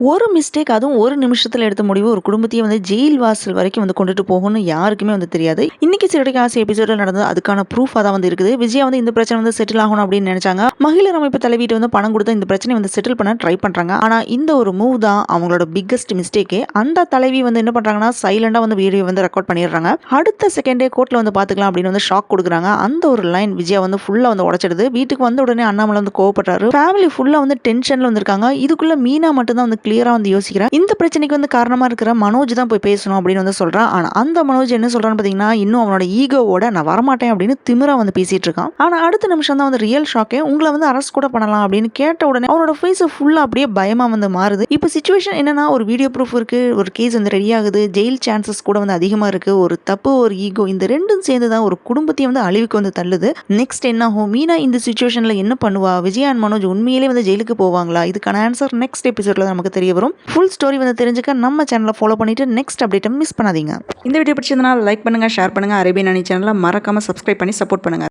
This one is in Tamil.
ஒரு மிஸ்டேக் அதுவும் ஒரு நிமிஷத்துல எடுத்த முடிவு ஒரு குடும்பத்தையே வந்து ஜெயில் வாசல் வரைக்கும் வந்து கொண்டுட்டு போகும்னு யாருக்குமே வந்து தெரியாது. இன்னைக்கு சிறகடிக்க ஆசை எபிசோட்ல நடந்தது அதுக்கான ப்ரூஃபா தான் வந்து இருக்குது. விஜயா வந்து இந்த பிரச்சனை வந்து செட்டில் ஆகணும் அப்படின்னு நினைச்சாங்க. மகளிர் அமைப்பு தலைவிட்டு வந்து பணம் கொடுத்து இந்த பிரச்சனை வந்து செட்டில் பண்ண ட்ரை பண்றாங்க. ஆனா இந்த ஒரு மூவ் தான் அவங்களோட பிக்கஸ்ட் மிஸ்டேக்கே. அந்த தலைவி வந்து என்ன பண்றாங்கன்னா சைலண்டா வந்து வீடியோ வந்து ரெக்கார்ட் பண்ணிடுறாங்க. அடுத்த செகண்டே கோர்ட்ல வந்து பாத்துக்கலாம் அப்படின்னு வந்து ஷாக் கொடுக்குறாங்க. அந்த ஒரு லைன் விஜயா வந்து ஃபுல்லா வந்து உடைச்சிடுது. வீட்டுக்கு வந்த உடனே அண்ணாமலை வந்து கோவப்படுறாரு. ஃபேமிலி ஃபுல்லா வந்து டென்ஷன்ல வந்திருக்காங்க. இதுக்குள்ள மீனா மட்டும் தான் வந்து கிளியரா வந்து யோசிக்கிறேன். இந்த பிரச்சனைக்கு வந்து காரணமா இருக்கிற மனோஜ் தான் போய் பேசணும் அப்படின்னு வந்து சொல்றான். ஆனா அந்த மனோஜ் என்ன சொல்றான்னு பாத்தீங்கன்னா, இன்னும் அவனோட ஈகோவோட நான் வரமாட்டேன் அப்படின்னு திமிரா வந்து பேசிட்டு இருக்கான். ஆனா அடுத்த நிமிஷம் தான் வந்து ரியல் ஷாக்கே. உங்களை வந்து அரெஸ்ட் கூட பண்ணலாம் அப்படின்னு கேட்ட உடனே அவனோட ஃபேஸ் ஃபுல்லா அப்படியே பயமா வந்து மாறுது. இப்போ சிச்சுவேஷன் என்னன்னா, ஒரு வீடியோ ப்ரூஃப் இருக்கு, ஒரு கேஸ் வந்து ரெடி ஆகுது, ஜெயில் சான்சஸ் கூட வந்து அதிகமா இருக்கு, ஒரு தப்பு ஒரு ஈகோ இந்த ரெண்டும் சேர்ந்து தான் ஒரு குடும்பத்தையும் வந்து அழிவுக்கு வந்து தள்ளுது. நெக்ஸ்ட் என்ன ஆகும், மீனா இந்த சிச்சுவேஷன்ல என்ன பண்ணுவா, விஜயா அண்ட் மனோஜ் உண்மையிலே வந்து ஜெயிலுக்கு போவாங்களா, இதுக்கான ஆன்சர் நெக்ஸ்ட் எபிசோட்ல நமக்கு தெரிய வரும். ஃபுல் ஸ்டோரி வந்து தெரிஞ்சுக்க நம்ம சேனலை ஃபாலோ பண்ணிட்டு நெக்ஸ்ட் அப்டேட்டை மிஸ் பண்ணாதீங்க. இந்த வீடியோ பிடிச்சிருந்தனா லைக் பண்ணுங்க, ஷேர் பண்ணுங்க. அரேபியன் அணி சேனலை மறக்காம சப்ஸ்கிரைப் பண்ணி சப்போர்ட் பண்ணுங்க.